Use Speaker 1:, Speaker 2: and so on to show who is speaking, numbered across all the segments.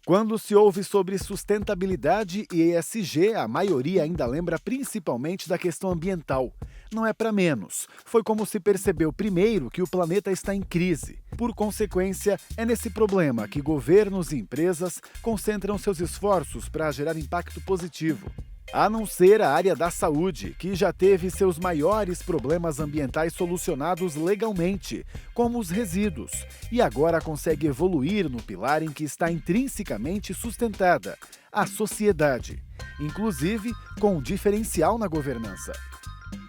Speaker 1: Quando se ouve sobre sustentabilidade e ESG, a maioria ainda lembra principalmente da questão ambiental. Não é para menos. Foi como se percebeu primeiro que o planeta está em crise. Por consequência, é nesse problema que governos e empresas concentram seus esforços para gerar impacto positivo. A não ser a área da saúde, que já teve seus maiores problemas ambientais solucionados legalmente, como os resíduos, e agora consegue evoluir no pilar em que está intrinsecamente sustentada, a sociedade, inclusive com um diferencial na governança.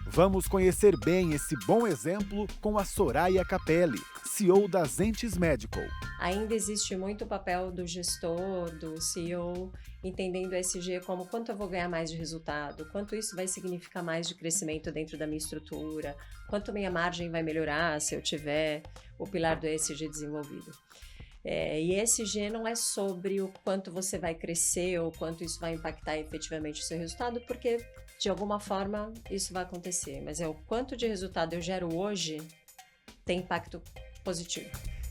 Speaker 1: Vamos conhecer bem esse bom exemplo com a Soraya Capelli, CEO da Zentis Medical.
Speaker 2: Ainda existe muito o papel do gestor, do CEO, entendendo o ESG como quanto eu vou ganhar mais de resultado, quanto isso vai significar mais de crescimento dentro da minha estrutura, quanto minha margem vai melhorar se eu tiver o pilar do ESG desenvolvido. E ESG não é sobre o quanto você vai crescer ou quanto isso vai impactar efetivamente o seu resultado, porque de alguma forma isso vai acontecer, mas é o quanto de resultado eu gero hoje tem impacto positivo.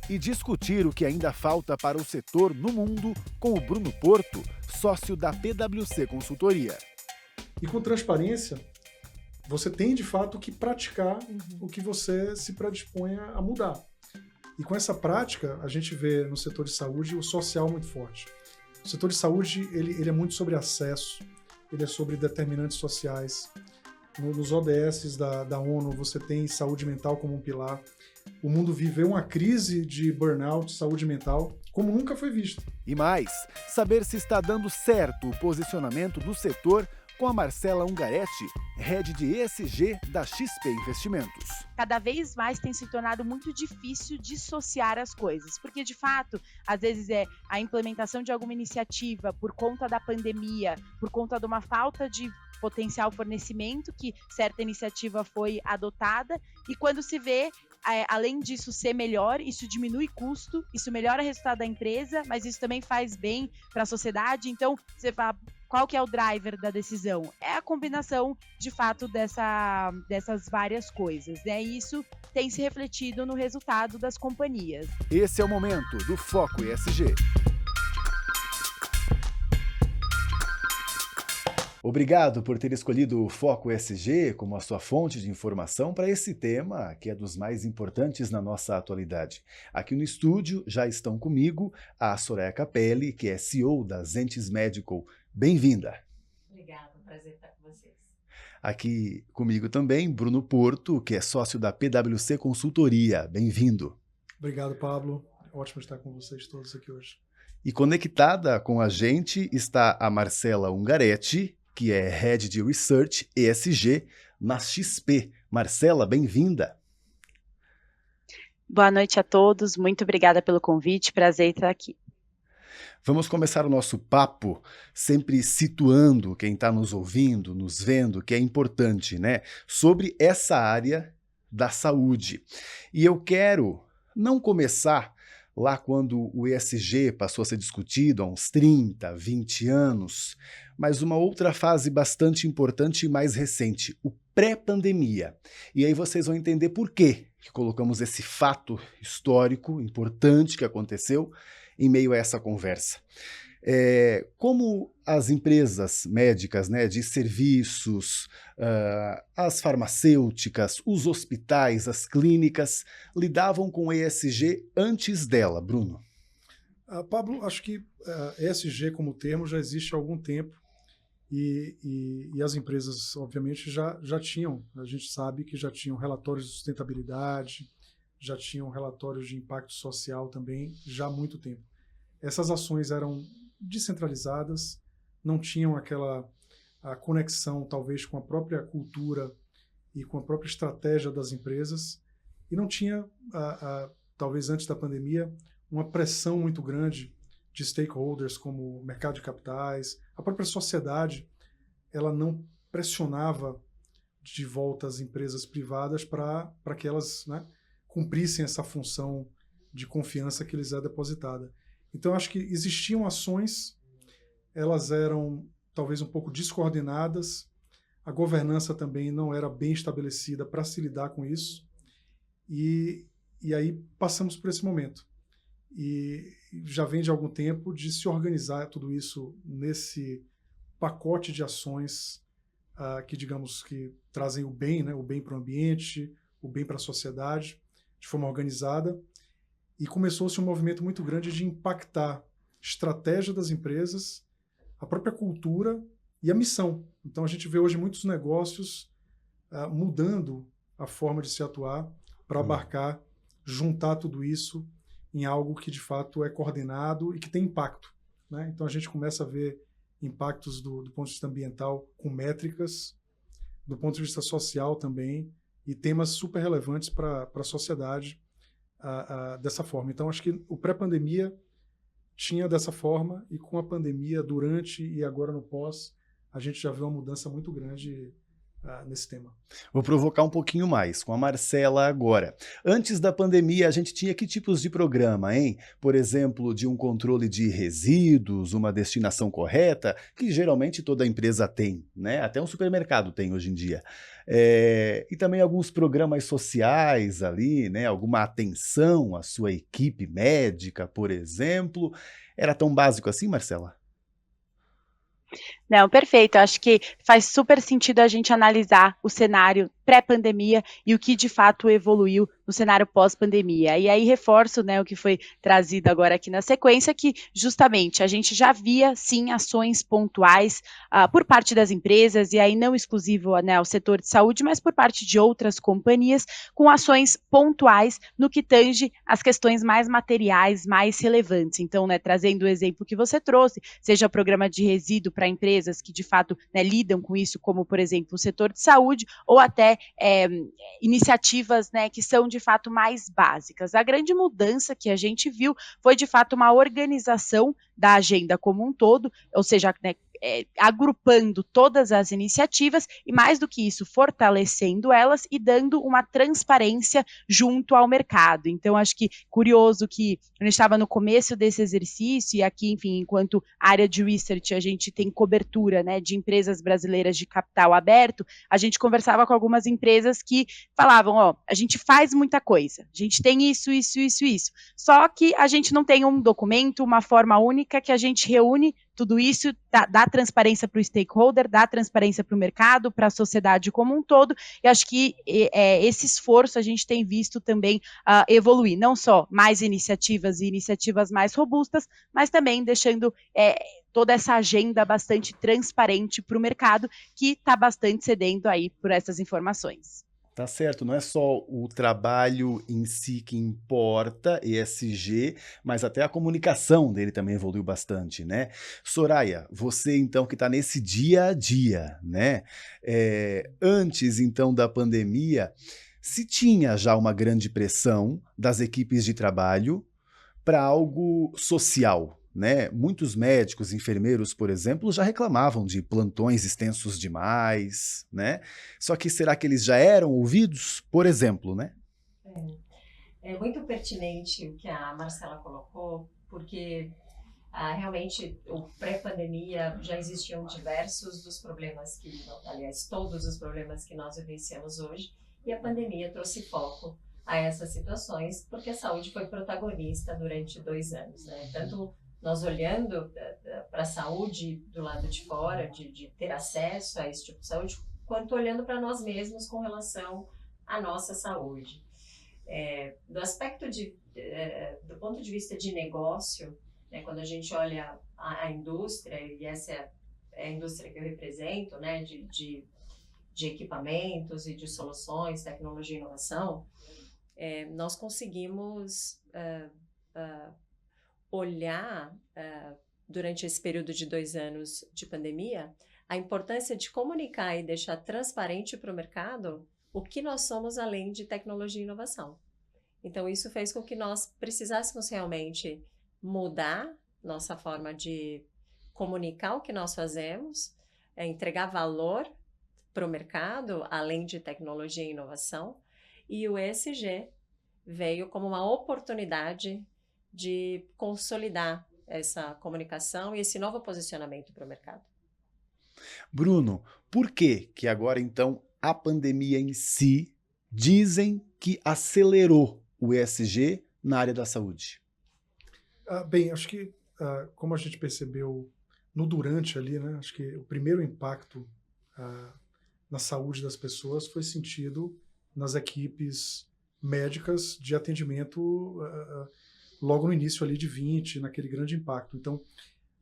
Speaker 1: E discutir o que ainda falta para o setor no mundo com o Bruno Porto, sócio da PwC Consultoria.
Speaker 3: E com transparência, você tem de fato que praticar o que você se predispõe a mudar. E com essa prática, a gente vê no setor de saúde o social muito forte. O setor de saúde ele é muito sobre acesso, ele é sobre determinantes sociais. Nos ODS da ONU, você tem saúde mental como um pilar. O mundo viveu uma crise de burnout, saúde mental, como nunca foi visto.
Speaker 1: E mais, saber se está dando certo o posicionamento do setor com a Marcela Ungaretti, head de ESG da XP Investimentos.
Speaker 4: Cada vez mais tem se tornado muito difícil dissociar as coisas, porque de fato, às vezes é a implementação de alguma iniciativa por conta da pandemia, por conta de uma falta de potencial fornecimento que certa iniciativa foi adotada, e quando se vê, além disso ser melhor, isso diminui custo, isso melhora o resultado da empresa, mas isso também faz bem para a sociedade. Então, você fala, qual que é o driver da decisão? É a combinação, de fato, dessas várias coisas, né? E isso tem se refletido no resultado das companhias.
Speaker 1: Esse é o momento do Foco ESG. Obrigado por ter escolhido o Foco ESG como a sua fonte de informação para esse tema, que é dos mais importantes na nossa atualidade. Aqui no estúdio já estão comigo a Soraya Capelli, que é CEO da Zentis Medical. Bem-vinda!
Speaker 2: Obrigada, prazer estar com vocês.
Speaker 1: Aqui comigo também, Bruno Porto, que é sócio da PwC Consultoria. Bem-vindo!
Speaker 3: Obrigado, Pablo. Ótimo estar com vocês todos aqui hoje.
Speaker 1: E conectada com a gente está a Marcela Ungaretti, que é Head de Research ESG na XP. Marcela, bem-vinda.
Speaker 4: Boa noite a todos, muito obrigada pelo convite, prazer estar aqui.
Speaker 1: Vamos começar o nosso papo sempre situando quem está nos ouvindo, nos vendo, que é importante, né? Sobre essa área da saúde. E eu quero não começar lá quando o ESG passou a ser discutido há uns 30, 20 anos, mas uma outra fase bastante importante e mais recente, o pré-pandemia. E aí vocês vão entender por quê que colocamos esse fato histórico importante que aconteceu em meio a essa conversa. Como as empresas médicas, né, de serviços, as farmacêuticas, os hospitais, as clínicas, lidavam com o ESG antes dela, Bruno?
Speaker 3: Pablo, acho que ESG como termo já existe há algum tempo e as empresas, obviamente, já tinham, a gente sabe que já tinham relatórios de sustentabilidade, já tinham relatórios de impacto social também, já há muito tempo. Essas ações eram descentralizadas, não tinham a conexão, talvez, com a própria cultura e com a própria estratégia das empresas, e não tinha, talvez antes da pandemia, uma pressão muito grande de stakeholders, como o mercado de capitais, a própria sociedade, ela não pressionava de volta as empresas privadas para que elas, né, cumprissem essa função de confiança que lhes é depositada. Então, acho que existiam ações, elas eram talvez um pouco descoordenadas, a governança também não era bem estabelecida para se lidar com isso, e aí passamos por esse momento. e já vem de algum tempo de se organizar tudo isso nesse pacote de ações que, digamos, que trazem o bem, né, o bem para o ambiente, o bem para a sociedade, de forma organizada. E começou-se um movimento muito grande de impactar a estratégia das empresas, a própria cultura e a missão. Então, a gente vê hoje muitos negócios mudando a forma de se atuar para abarcar, juntar tudo isso em algo que, de fato, é coordenado e que tem impacto, né? Então, a gente começa a ver impactos do ponto de vista ambiental com métricas, do ponto de vista social também, e temas super relevantes para a sociedade dessa forma. Então, acho que o pré-pandemia tinha dessa forma, e com a pandemia, durante e agora no pós, a gente já vê uma mudança muito grande nesse tema.
Speaker 1: Vou provocar um pouquinho mais com a Marcela agora. Antes da pandemia, a gente tinha que tipos de programa, hein? Por exemplo, de um controle de resíduos, uma destinação correta, que geralmente toda empresa tem, né? Até um supermercado tem hoje em dia. E também alguns programas sociais ali, né? Alguma atenção à sua equipe médica, por exemplo. Era tão básico assim, Marcela?
Speaker 4: Não, perfeito. Acho que faz super sentido a gente analisar o cenário pré-pandemia e o que de fato evoluiu no cenário pós-pandemia. E aí reforço, né, o que foi trazido agora aqui na sequência, que justamente a gente já via sim ações pontuais por parte das empresas, e aí não exclusivo, né, ao setor de saúde, mas por parte de outras companhias, com ações pontuais no que tange as questões mais materiais, mais relevantes. Então, né, trazendo o exemplo que você trouxe, seja programa de resíduo para empresas que de fato, né, lidam com isso, como por exemplo o setor de saúde, ou até iniciativas, né, que são de fato mais básicas. A grande mudança que a gente viu foi de fato uma organização da agenda como um todo, ou seja, né, agrupando todas as iniciativas e, mais do que isso, fortalecendo elas e dando uma transparência junto ao mercado. Então, acho que curioso que a gente estava no começo desse exercício, e aqui, enfim, enquanto área de research, a gente tem cobertura, né, de empresas brasileiras de capital aberto, a gente conversava com algumas empresas que falavam, ó, a gente faz muita coisa, a gente tem isso, só que a gente não tem um documento, uma forma única que a gente reúne tudo isso, dá transparência para o stakeholder, dá transparência para o mercado, para a sociedade como um todo, e acho que esse esforço a gente tem visto também evoluir, não só mais iniciativas e iniciativas mais robustas, mas também deixando toda essa agenda bastante transparente para o mercado, que está bastante sedento aí por essas informações.
Speaker 1: Tá certo, não é só o trabalho em si que importa, ESG, mas até a comunicação dele também evoluiu bastante, né? Soraya, você então que está nesse dia a dia, né? Antes então da pandemia, se tinha já uma grande pressão das equipes de trabalho para algo social, né? Muitos médicos, enfermeiros, por exemplo, já reclamavam de plantões extensos demais, né? Só que será que eles já eram ouvidos? Por exemplo, né?
Speaker 2: É muito pertinente o que a Marcela colocou, porque realmente, o pré-pandemia já existiam diversos dos problemas aliás, todos os problemas que nós vivenciamos hoje, e a pandemia trouxe foco a essas situações, porque a saúde foi protagonista durante 2 anos, né? Tanto nós olhando para a saúde do lado de fora, de ter acesso a esse tipo de saúde, quanto olhando para nós mesmos com relação à nossa saúde. Do aspecto do ponto de vista de negócio, né, quando a gente olha a indústria, e essa é a indústria que eu represento, né, de equipamentos e de soluções, tecnologia e inovação, nós conseguimos olhar, durante esse período de 2 anos de pandemia, a importância de comunicar e deixar transparente para o mercado o que nós somos além de tecnologia e inovação. Então, isso fez com que nós precisássemos realmente mudar nossa forma de comunicar o que nós fazemos, entregar valor para o mercado, além de tecnologia e inovação, e o ESG veio como uma oportunidade de consolidar essa comunicação e esse novo posicionamento para o mercado.
Speaker 1: Bruno, por que agora então a pandemia em si dizem que acelerou o ESG na área da saúde?
Speaker 3: Bem, acho que, como a gente percebeu no durante ali, né, acho que o primeiro impacto na saúde das pessoas foi sentido nas equipes médicas de atendimento logo no início ali de 20, naquele grande impacto. Então,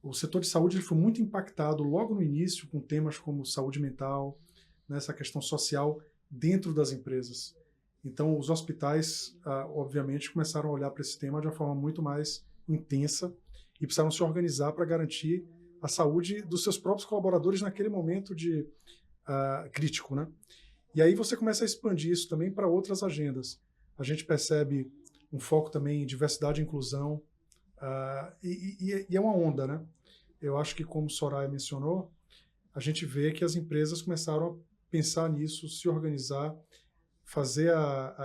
Speaker 3: o setor de saúde ele foi muito impactado logo no início com temas como saúde mental, né, essa questão social dentro das empresas. Então, os hospitais, obviamente, começaram a olhar para esse tema de uma forma muito mais intensa e precisaram se organizar para garantir a saúde dos seus próprios colaboradores naquele momento de crítico, né? E aí você começa a expandir isso também para outras agendas. A gente percebe um foco também em diversidade e inclusão, e é uma onda, né? Eu acho que, como Soraya mencionou, a gente vê que as empresas começaram a pensar nisso, se organizar, fazer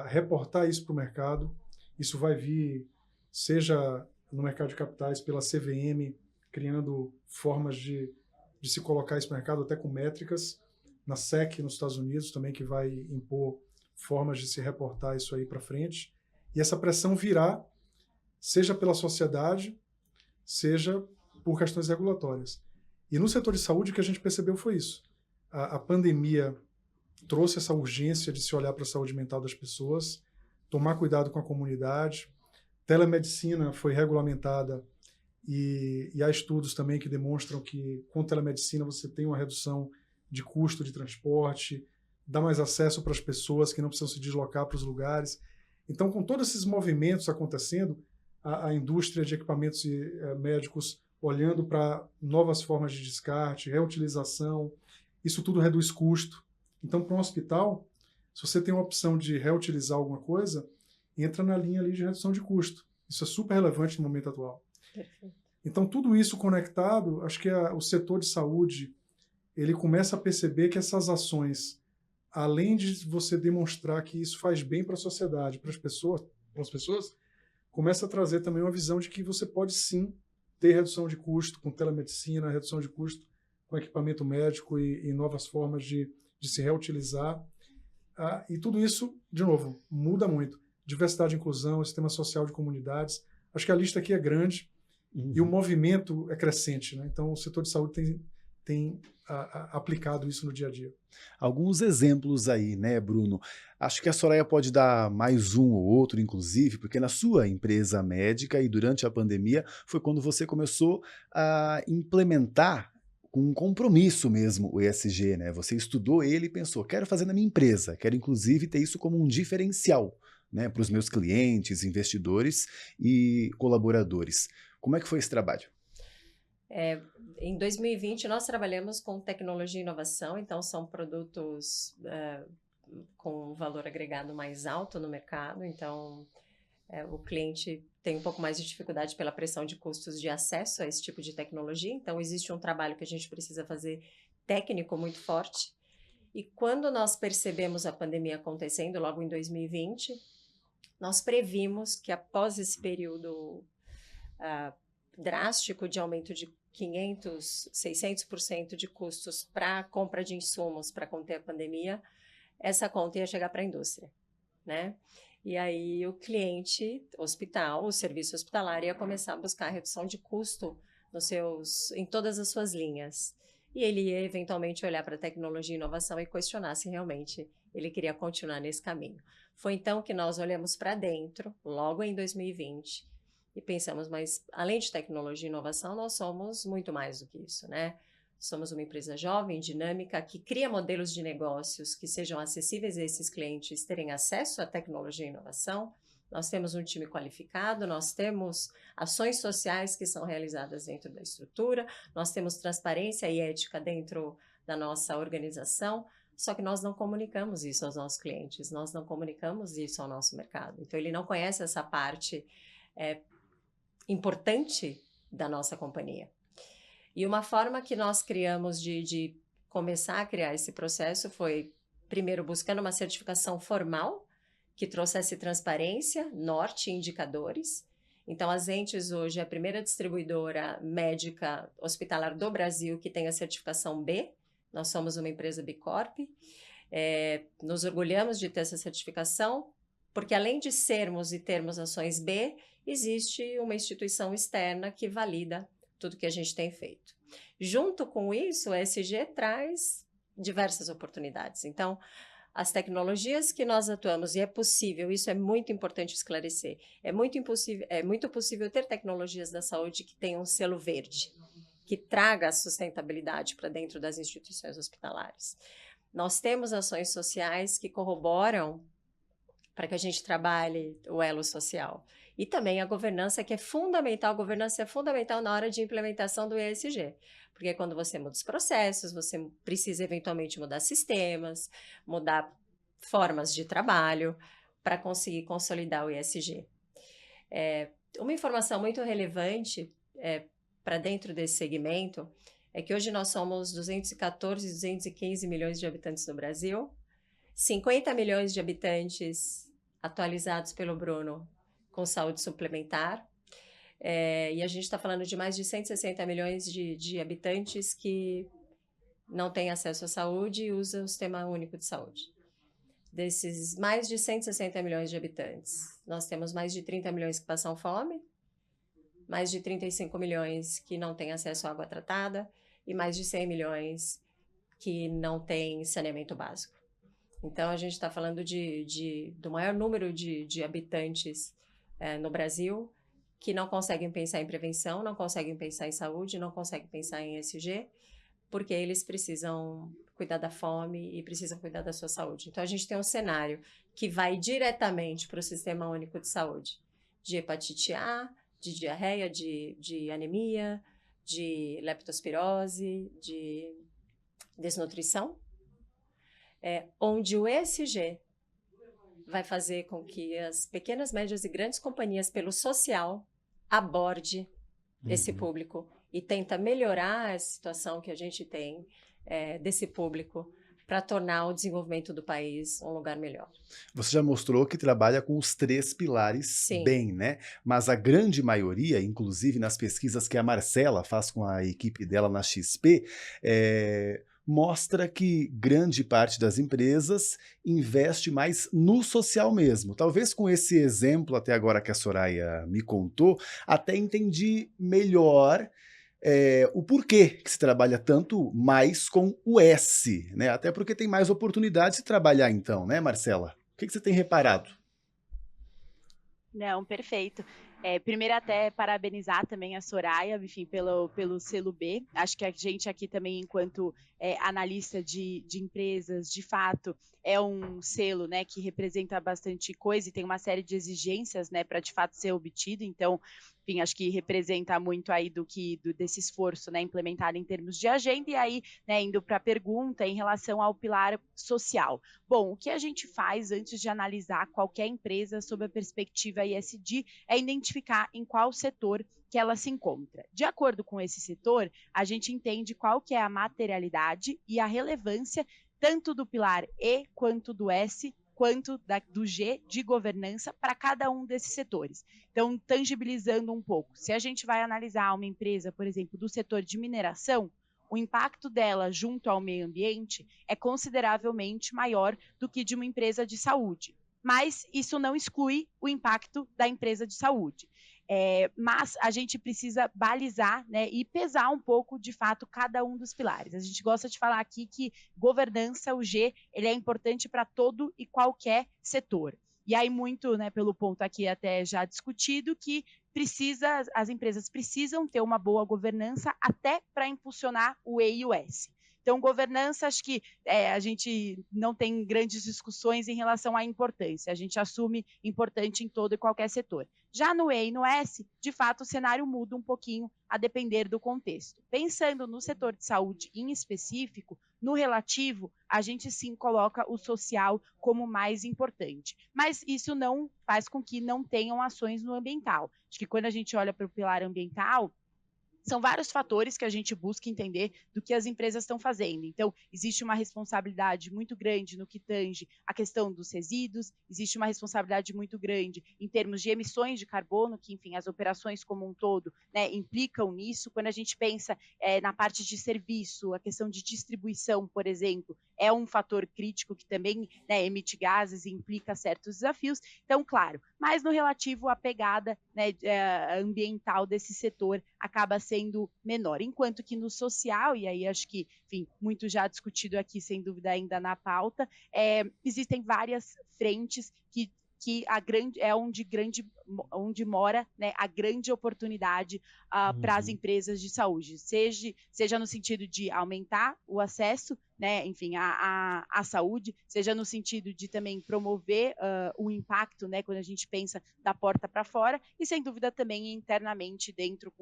Speaker 3: reportar isso para o mercado. Isso vai vir, seja no mercado de capitais, pela CVM, criando formas de se colocar esse mercado até com métricas, na SEC nos Estados Unidos também, que vai impor formas de se reportar isso aí para frente. E essa pressão virá, seja pela sociedade, seja por questões regulatórias. E no setor de saúde, o que a gente percebeu foi isso. A pandemia trouxe essa urgência de se olhar para a saúde mental das pessoas, tomar cuidado com a comunidade. Telemedicina foi regulamentada e há estudos também que demonstram que com telemedicina você tem uma redução de custo de transporte, dá mais acesso para as pessoas que não precisam se deslocar para os lugares. Então, com todos esses movimentos acontecendo, a indústria de equipamentos médicos olhando para novas formas de descarte, reutilização, isso tudo reduz custo. Então, para um hospital, se você tem uma opção de reutilizar alguma coisa, entra na linha ali de redução de custo. Isso é super relevante no momento atual.
Speaker 2: Perfeito.
Speaker 3: Então, tudo isso conectado, acho que o setor de saúde ele começa a perceber que essas ações, além de você demonstrar que isso faz bem para a sociedade, para as pessoas, começa a trazer também uma visão de que você pode sim ter redução de custo com telemedicina, redução de custo com equipamento médico e novas formas de se reutilizar. E tudo isso, de novo, muda muito. Diversidade e inclusão, sistema social de comunidades. Acho que a lista aqui é grande e o movimento é crescente, né? Então, o setor de saúde tem aplicado isso no dia a dia.
Speaker 1: Alguns exemplos aí, né, Bruno? Acho que a Soraya pode dar mais um ou outro, inclusive, porque na sua empresa médica e durante a pandemia foi quando você começou a implementar com um compromisso mesmo o ESG, né? Você estudou ele e pensou, quero fazer na minha empresa, quero inclusive ter isso como um diferencial, né, para os meus clientes, investidores e colaboradores. Como é que foi esse trabalho?
Speaker 2: Em 2020, nós trabalhamos com tecnologia e inovação, então são produtos com valor agregado mais alto no mercado, então o cliente tem um pouco mais de dificuldade pela pressão de custos de acesso a esse tipo de tecnologia, então existe um trabalho que a gente precisa fazer técnico muito forte. E quando nós percebemos a pandemia acontecendo, logo em 2020, nós previmos que após esse período drástico de aumento de 500%, 600% de custos para a compra de insumos para conter a pandemia, essa conta ia chegar para a indústria, né? E aí o cliente hospital, o serviço hospitalar ia começar a buscar redução de custo em todas as suas linhas. E ele ia eventualmente olhar para a tecnologia e inovação e questionar se realmente ele queria continuar nesse caminho. Foi então que nós olhamos para dentro, logo em 2020, e pensamos, mas além de tecnologia e inovação, nós somos muito mais do que isso, né? Somos uma empresa jovem, dinâmica, que cria modelos de negócios que sejam acessíveis a esses clientes terem acesso à tecnologia e inovação. Nós temos um time qualificado, nós temos ações sociais que são realizadas dentro da estrutura, nós temos transparência e ética dentro da nossa organização, só que nós não comunicamos isso aos nossos clientes, nós não comunicamos isso ao nosso mercado. Então, ele não conhece essa parte importante da nossa companhia. E uma forma que nós criamos de começar a criar esse processo foi, primeiro, buscando uma certificação formal que trouxesse transparência, norte e indicadores. Então, a Zentis hoje é a primeira distribuidora médica hospitalar do Brasil que tem a certificação B. Nós somos uma empresa B Corp. Nos orgulhamos de ter essa certificação, porque além de sermos e termos ações B, existe uma instituição externa que valida tudo que a gente tem feito. Junto com isso, o ESG traz diversas oportunidades. Então, as tecnologias que nós atuamos, e é possível, isso é muito importante esclarecer, é muito possível ter tecnologias da saúde que tenham um selo verde, que traga a sustentabilidade para dentro das instituições hospitalares. Nós temos ações sociais que corroboram para que a gente trabalhe o elo social. E também a governança, que é fundamental, a governança é fundamental na hora de implementação do ESG. Porque quando você muda os processos, você precisa eventualmente mudar sistemas, mudar formas de trabalho para conseguir consolidar o ESG. Uma informação muito relevante para dentro desse segmento é que hoje nós somos 214, 215 milhões de habitantes no Brasil, 50 milhões de habitantes atualizados pelo Bruno com saúde suplementar, e a gente está falando de mais de 160 milhões de habitantes que não têm acesso à saúde e usam o Sistema Único de Saúde. Desses mais de 160 milhões de habitantes, nós temos mais de 30 milhões que passam fome, mais de 35 milhões que não têm acesso à água tratada e mais de 100 milhões que não têm saneamento básico. Então, a gente está falando do maior número de habitantes no Brasil que não conseguem pensar em prevenção, não conseguem pensar em saúde, não conseguem pensar em ESG, porque eles precisam cuidar da fome e precisam cuidar da sua saúde. Então, a gente tem um cenário que vai diretamente para o Sistema Único de Saúde, de hepatite A, de diarreia, de anemia, de leptospirose, de desnutrição, onde o ESG vai fazer com que as pequenas, médias e grandes companhias, pelo social, aborde esse público e tenta melhorar a situação que a gente tem desse público para tornar o desenvolvimento do país um lugar melhor.
Speaker 1: Você já mostrou que trabalha com os 3 pilares
Speaker 2: Sim.
Speaker 1: bem, né? Mas a grande maioria, inclusive nas pesquisas que a Marcela faz com a equipe dela na XP, mostra que grande parte das empresas investe mais no social mesmo. Talvez com esse exemplo até agora que a Soraya me contou, até entendi melhor o porquê que se trabalha tanto mais com o S, né? Até porque tem mais oportunidades de trabalhar então, né, Marcela? O que você tem reparado?
Speaker 4: Não, perfeito. Primeiro até parabenizar também a Soraya, enfim, pelo selo B. Acho que a gente aqui também, enquanto analista de empresas, de fato, é um selo, né, que representa bastante coisa e tem uma série de exigências, né, para de fato ser obtido. Então, enfim, acho que representa muito aí desse esforço, né, implementado em termos de agenda. E aí, né, indo para a pergunta em relação ao pilar social. Bom, o que a gente faz antes de analisar qualquer empresa sob a perspectiva ESG é identificar em qual setor que ela se encontra. De acordo com esse setor, a gente entende qual que é a materialidade e a relevância tanto do pilar E quanto do S, quanto do G de governança para cada um desses setores. Então, tangibilizando um pouco, se a gente vai analisar uma empresa, por exemplo, do setor de mineração, o impacto dela junto ao meio ambiente é consideravelmente maior do que de uma empresa de saúde. Mas isso não exclui o impacto da empresa de saúde. Mas a gente precisa balizar, né, e pesar um pouco, de fato, cada um dos pilares. A gente gosta de falar aqui que governança, o G, ele é importante para todo e qualquer setor. E aí muito, né, pelo ponto aqui até já discutido, que as empresas precisam ter uma boa governança até para impulsionar o E e o S. Então, governança, acho que a gente não tem grandes discussões em relação à importância. A gente assume importante em todo e qualquer setor. Já no E e no S, de fato, o cenário muda um pouquinho a depender do contexto. Pensando no setor de saúde em específico, no relativo, a gente sim coloca o social como mais importante. Mas isso não faz com que não tenham ações no ambiental. Acho que quando a gente olha para o pilar ambiental, são vários fatores que a gente busca entender do que as empresas estão fazendo. Então, existe uma responsabilidade muito grande no que tange a questão dos resíduos, existe uma responsabilidade muito grande em termos de emissões de carbono, que, enfim, as operações como um todo, né, implicam nisso. Quando a gente pensa na parte de serviço, a questão de distribuição, por exemplo, é um fator crítico que também, né, emite gases e implica certos desafios. Então, claro, mas no relativo à pegada, né, ambiental desse setor acaba sendo menor, enquanto que no social, e aí acho que, enfim, muito já discutido aqui, sem dúvida ainda na pauta, existem várias frentes que onde mora, né, a grande oportunidade para as empresas de saúde, seja no sentido de aumentar o acesso, né, enfim, à saúde, seja no sentido de também promover o impacto, né, quando a gente pensa da porta para fora, e sem dúvida também internamente dentro,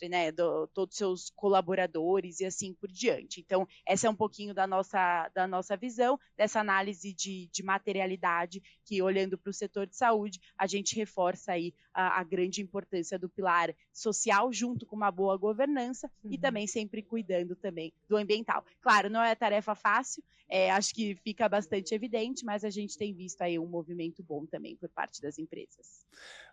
Speaker 4: né, todos os seus colaboradores e assim por diante. Então, essa é um pouquinho da nossa visão, dessa análise de materialidade, que olhando para o setor de saúde, a gente reforça aí a grande importância do pilar social, junto com uma boa governança, e também sempre cuidando também do ambiental. Claro, não é tarefa fácil, acho que fica bastante evidente, mas a gente tem visto aí um movimento bom também por parte das empresas.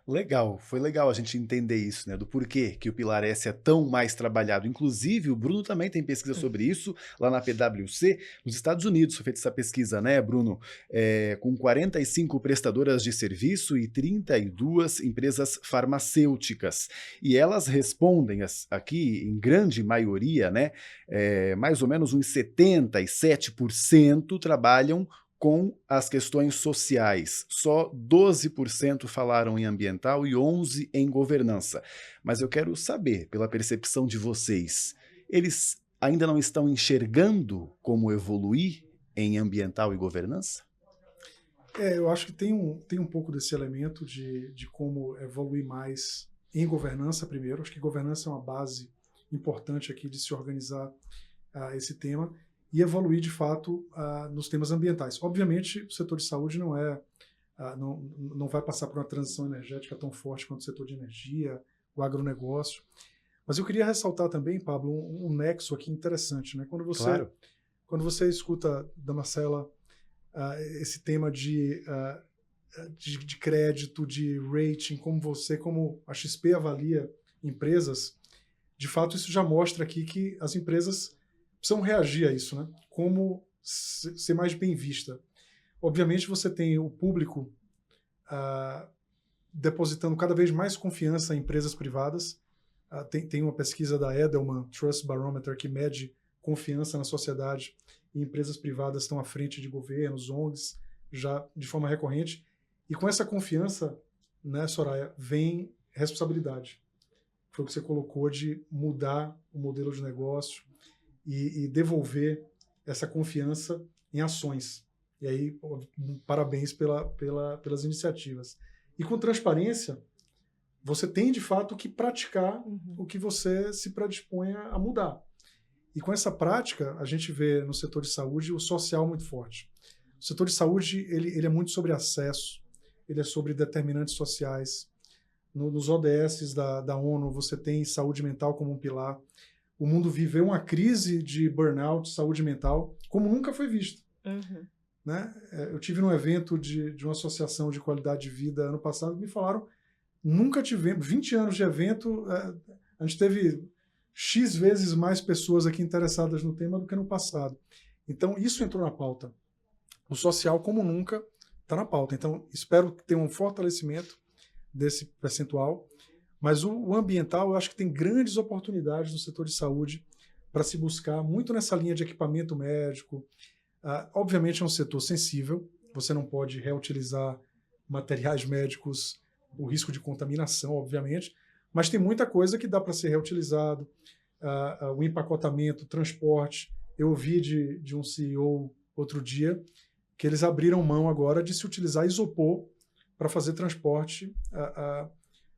Speaker 1: Legal, foi legal a gente entender isso, né, do porquê que o Pilar S é tão mais trabalhado. Inclusive, o Bruno também tem pesquisa sobre isso, lá na PwC, nos Estados Unidos foi feita essa pesquisa, né, Bruno? Com 45 prestadoras de serviço e 32 empresas farmacêuticas. E elas respondem aqui, em grande maioria, né, mais ou menos uns 77% trabalham com as questões sociais. Só 12% falaram em ambiental e 11% em governança. Mas eu quero saber, pela percepção de vocês, eles ainda não estão enxergando como evoluir em ambiental e governança?
Speaker 3: Eu acho que tem um pouco desse elemento de como evoluir mais em governança primeiro. Acho que governança é uma base importante aqui de se organizar esse tema e evoluir, de fato, nos temas ambientais. Obviamente, o setor de saúde não vai passar por uma transição energética tão forte quanto o setor de energia, o agronegócio. Mas eu queria ressaltar também, Pablo, um nexo aqui interessante, né? Quando você escuta da Marcela esse tema de crédito, de rating, como a XP avalia empresas, de fato isso já mostra aqui que as empresas precisam reagir a isso, né? Como ser mais bem vista. Obviamente você tem o público depositando cada vez mais confiança em empresas privadas. Tem uma pesquisa da Edelman Trust Barometer que mede confiança na sociedade, e empresas privadas estão à frente de governos, ONGs, já de forma recorrente. E com essa confiança, né, Soraya, vem responsabilidade. Foi o que você colocou de mudar o modelo de negócio e devolver essa confiança em ações. E aí, parabéns pelas iniciativas. E com transparência, você tem, de fato, que praticar o que você se predispõe a mudar. E com essa prática, a gente vê no setor de saúde o social muito forte. O setor de saúde ele é muito sobre acesso, ele é sobre determinantes sociais. Nos ODS da ONU, você tem saúde mental como um pilar. O mundo viveu uma crise de burnout, saúde mental, como nunca foi visto. Né? Eu tive num evento de uma associação de qualidade de vida ano passado, me falaram, nunca tivemos, 20 anos de evento, a gente teve X vezes mais pessoas aqui interessadas no tema do que no passado. Então, isso entrou na pauta. O social, como nunca, está na pauta. Então, espero que tenha um fortalecimento desse percentual. Mas o ambiental, eu acho que tem grandes oportunidades no setor de saúde para se buscar, muito nessa linha de equipamento médico. Obviamente, é um setor sensível. Você não pode reutilizar materiais médicos, o risco de contaminação, obviamente. Mas tem muita coisa que dá para ser reutilizado. O empacotamento, o transporte. Eu ouvi de um CEO outro dia que eles abriram mão agora de se utilizar isopor para fazer transporte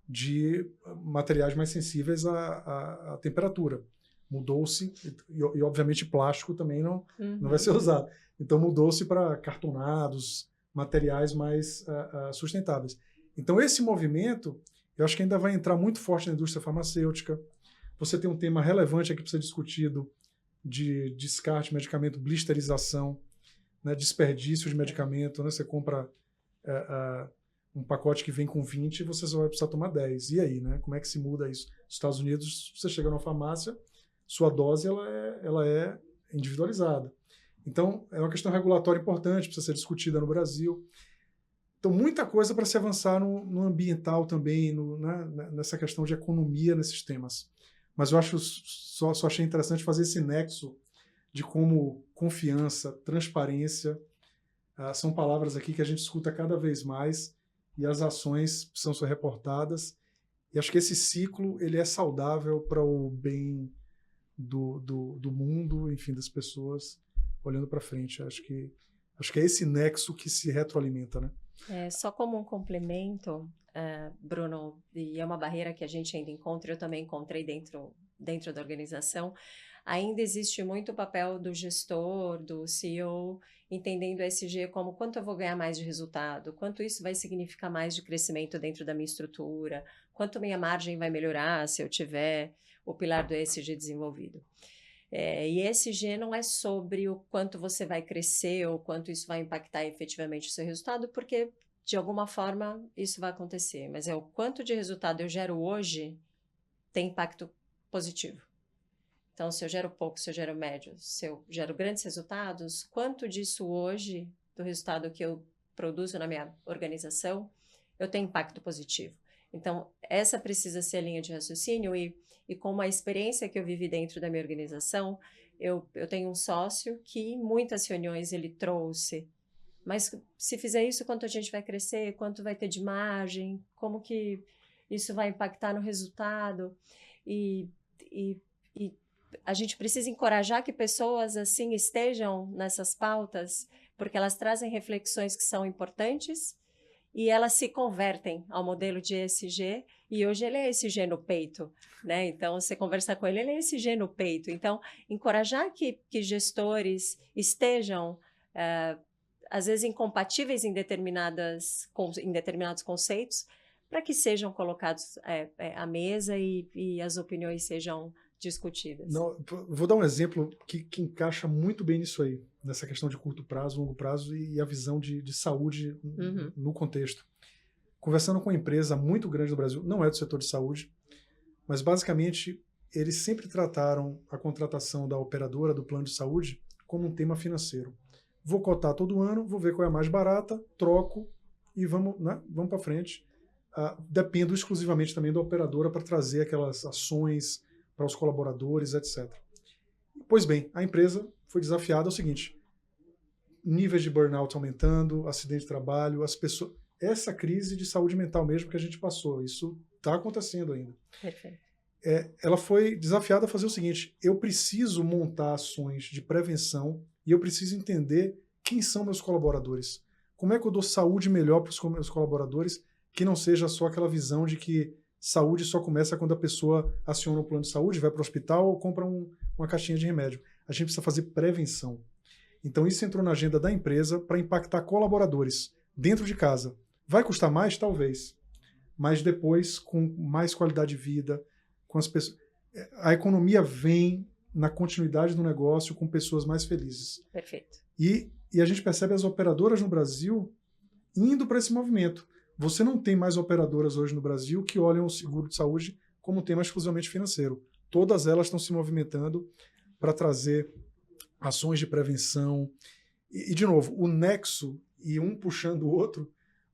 Speaker 3: de materiais mais sensíveis à temperatura. Mudou-se, e obviamente plástico também não vai ser usado. Então mudou-se para cartonados, materiais mais sustentáveis. Então esse movimento, eu acho que ainda vai entrar muito forte na indústria farmacêutica. Você tem um tema relevante aqui para ser discutido de descarte de medicamento, blisterização, né, desperdício de medicamento. Né, você compra um pacote que vem com 20 e você só vai precisar tomar 10. E aí, né? Como é que se muda isso? Nos Estados Unidos, você chega numa farmácia, sua dose ela é individualizada. Então, é uma questão regulatória importante, precisa ser discutida no Brasil. Então, muita coisa para se avançar no ambiental também, nessa questão de economia nesses temas. Mas eu acho, só achei interessante fazer esse nexo de como confiança, transparência, são palavras aqui que a gente escuta cada vez mais e as ações precisam ser reportadas. E acho que esse ciclo ele é saudável para o bem do mundo, enfim, das pessoas olhando para frente. Acho que é esse nexo que se retroalimenta, né?
Speaker 2: Só como um complemento, Bruno, e é uma barreira que a gente ainda encontra, eu também encontrei dentro da organização, ainda existe muito o papel do gestor, do CEO, entendendo o ESG como quanto eu vou ganhar mais de resultado, quanto isso vai significar mais de crescimento dentro da minha estrutura, quanto minha margem vai melhorar se eu tiver o pilar do ESG desenvolvido. E ESG não é sobre o quanto você vai crescer ou quanto isso vai impactar efetivamente o seu resultado, porque de alguma forma isso vai acontecer, mas é o quanto de resultado eu gero hoje tem impacto positivo. Então, se eu gero pouco, se eu gero médio, se eu gero grandes resultados, quanto disso hoje, do resultado que eu produzo na minha organização, eu tenho impacto positivo. Então, essa precisa ser a linha de raciocínio e com a experiência que eu vivi dentro da minha organização, eu tenho um sócio que em muitas reuniões ele trouxe, mas se fizer isso, quanto a gente vai crescer, quanto vai ter de margem, como que isso vai impactar no resultado e a gente precisa encorajar que pessoas assim estejam nessas pautas, porque elas trazem reflexões que são importantes e elas se convertem ao modelo de ESG, e hoje ele é ESG no peito, né? Então, você conversar com ele é ESG no peito. Então, encorajar que gestores estejam, às vezes, incompatíveis em determinados conceitos, para que sejam colocados à mesa e as opiniões sejam discutidas.
Speaker 3: Não, vou dar um exemplo que encaixa muito bem nisso aí, nessa questão de curto prazo, longo prazo e a visão de saúde no contexto. Conversando com uma empresa muito grande do Brasil, não é do setor de saúde, mas basicamente eles sempre trataram a contratação da operadora do plano de saúde como um tema financeiro. Vou cotar todo ano, vou ver qual é a mais barata, troco e vamos para frente. Dependo exclusivamente também da operadora para trazer aquelas ações para os colaboradores, etc. Pois bem, a empresa foi desafiada ao seguinte: níveis de burnout aumentando, acidente de trabalho, as pessoas, essa crise de saúde mental mesmo que a gente passou, isso está acontecendo ainda.
Speaker 2: Perfeito.
Speaker 3: Ela foi desafiada a fazer o seguinte: eu preciso montar ações de prevenção e eu preciso entender quem são meus colaboradores. Como é que eu dou saúde melhor para os meus colaboradores, que não seja só aquela visão de que saúde só começa quando a pessoa aciona o plano de saúde, vai para o hospital ou compra uma caixinha de remédio. A gente precisa fazer prevenção. Então isso entrou na agenda da empresa para impactar colaboradores dentro de casa. Vai custar mais? Talvez. Mas depois, com mais qualidade de vida, com as pessoas. A economia vem na continuidade do negócio com pessoas mais felizes.
Speaker 2: Perfeito.
Speaker 3: E a gente percebe as operadoras no Brasil indo para esse movimento. Você não tem mais operadoras hoje no Brasil que olham o seguro de saúde como um tema exclusivamente financeiro. Todas elas estão se movimentando para trazer ações de prevenção. E, de novo, o nexo e um puxando o outro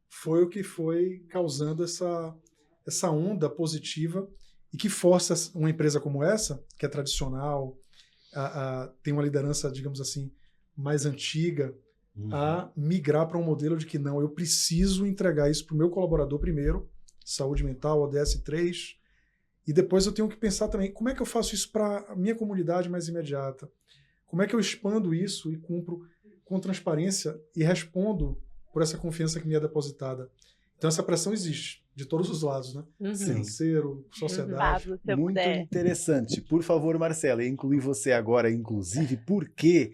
Speaker 3: foi o que foi causando essa onda positiva e que força uma empresa como essa, que é tradicional, tem uma liderança, digamos assim, mais antiga, a migrar para um modelo de que não, eu preciso entregar isso para o meu colaborador primeiro, saúde mental, ODS 3, e depois eu tenho que pensar também, como é que eu faço isso para a minha comunidade mais imediata? Como é que eu expando isso e cumpro com transparência e respondo por essa confiança que me é depositada? Então essa pressão existe, de todos os lados, né? Financeiro, sociedade.
Speaker 1: Muito interessante. Por favor, Marcela, eu incluí você agora, inclusive, porque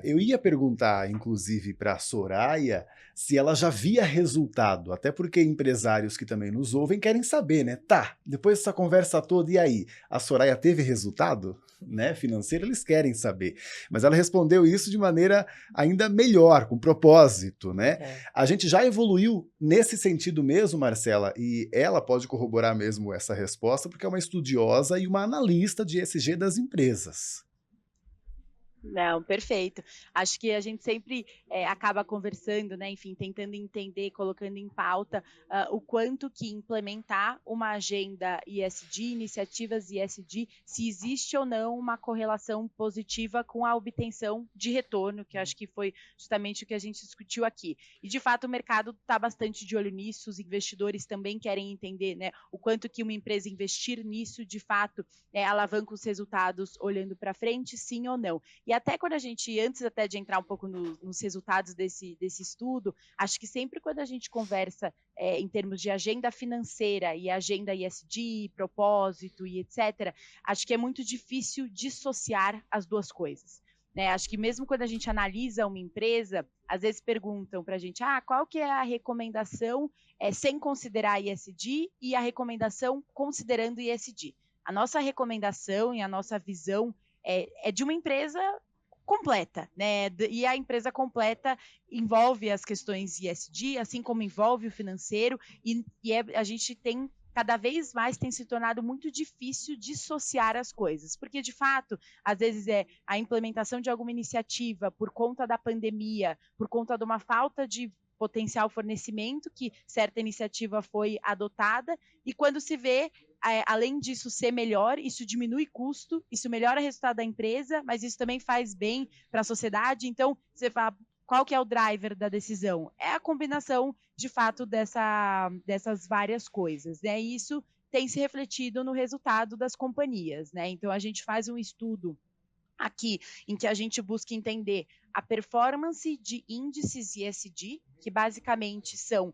Speaker 1: eu ia perguntar, inclusive, para a Soraya se ela já via resultado, até porque empresários que também nos ouvem querem saber, né? Tá, depois dessa conversa toda, e aí? A Soraya teve resultado, né, financeiro? Eles querem saber. Mas ela respondeu isso de maneira ainda melhor, com propósito, né? A gente já evoluiu nesse sentido mesmo, Marcela, e ela pode corroborar mesmo essa resposta, porque é uma estudiosa e uma analista de ESG das empresas.
Speaker 4: Não, perfeito. Acho que a gente sempre acaba conversando, né? Enfim, tentando entender, colocando em pauta o quanto que implementar uma agenda ESG, iniciativas ESG, se existe ou não uma correlação positiva com a obtenção de retorno, que acho que foi justamente o que a gente discutiu aqui. E, de fato, o mercado está bastante de olho nisso, os investidores também querem entender, né, o quanto que uma empresa investir nisso, de fato, alavanca os resultados olhando para frente, sim ou não. E até quando a gente, antes até de entrar um pouco nos resultados desse estudo, acho que sempre quando a gente conversa em termos de agenda financeira e agenda ESG, propósito e etc., acho que é muito difícil dissociar as duas coisas. Né? Acho que mesmo quando a gente analisa uma empresa, às vezes perguntam para a gente, qual que é a recomendação sem considerar ESG e a recomendação considerando ESG. A nossa recomendação e a nossa visão é de uma empresa completa, né? E a empresa completa envolve as questões ESG, assim como envolve o financeiro, a gente tem cada vez mais tem se tornado muito difícil dissociar as coisas, porque de fato, às vezes a implementação de alguma iniciativa por conta da pandemia, por conta de uma falta de potencial fornecimento que certa iniciativa foi adotada, e quando se vê, além disso ser melhor, isso diminui custo, isso melhora o resultado da empresa, mas isso também faz bem para a sociedade. Então, você fala, qual que é o driver da decisão? É a combinação, de fato, dessas várias coisas, né? E isso tem se refletido no resultado das companhias, né? Então, a gente faz um estudo aqui, em que a gente busca entender a performance de índices ESG, que basicamente são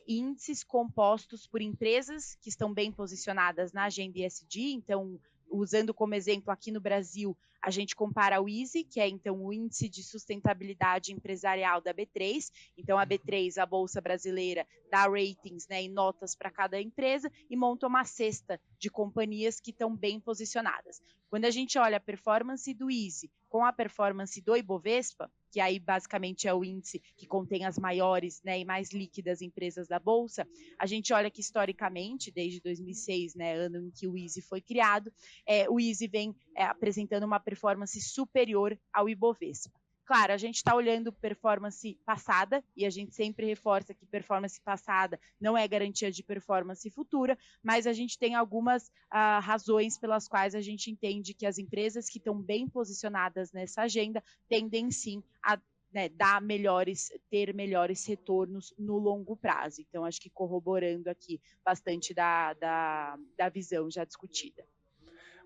Speaker 4: índices compostos por empresas que estão bem posicionadas na agenda ESG. Então, usando como exemplo aqui no Brasil, a gente compara o ISE, que é então o Índice de Sustentabilidade Empresarial da B3. Então, a B3, a Bolsa Brasileira, dá ratings, né, e notas para cada empresa e monta uma cesta de companhias que estão bem posicionadas. Quando a gente olha a performance do ISE com a performance do Ibovespa, que aí basicamente é o índice que contém as maiores, né, e mais líquidas empresas da Bolsa, a gente olha que historicamente, desde 2006, né, ano em que o ISE foi criado, o ISE vem apresentando uma performance superior ao Ibovespa. Claro, a gente está olhando performance passada, e a gente sempre reforça que performance passada não é garantia de performance futura, mas a gente tem algumas razões pelas quais a gente entende que as empresas que estão bem posicionadas nessa agenda tendem sim a ter melhores retornos no longo prazo. Então, acho que corroborando aqui bastante da visão já discutida.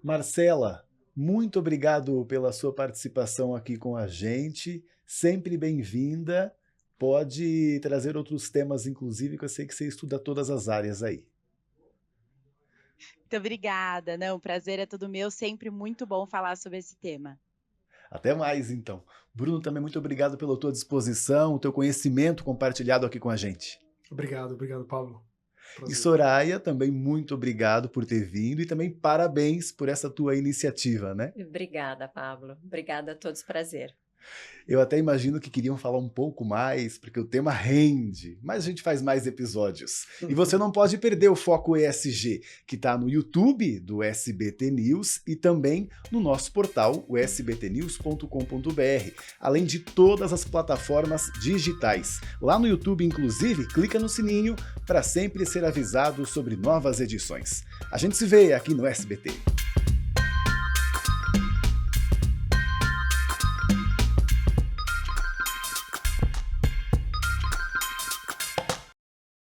Speaker 1: Marcela, muito obrigado pela sua participação aqui com a gente, sempre bem-vinda, pode trazer outros temas, inclusive, que eu sei que você estuda todas as áreas aí.
Speaker 4: Muito obrigada, o prazer é todo meu, sempre muito bom falar sobre esse tema.
Speaker 1: Até mais, então. Bruno, também muito obrigado pela tua disposição, o teu conhecimento compartilhado aqui com a gente.
Speaker 3: Obrigado, Paulo.
Speaker 1: Prazer. E Soraya, também muito obrigado por ter vindo e também parabéns por essa tua iniciativa, né?
Speaker 2: Obrigada, Pablo. Obrigada a todos, prazer.
Speaker 1: Eu até imagino que queriam falar um pouco mais, porque o tema rende, mas a gente faz mais episódios. E você não pode perder o Foco ESG, que está no YouTube do SBT News e também no nosso portal, o sbtnews.com.br, além de todas as plataformas digitais. Lá no YouTube, inclusive, clica no sininho para sempre ser avisado sobre novas edições. A gente se vê aqui no SBT.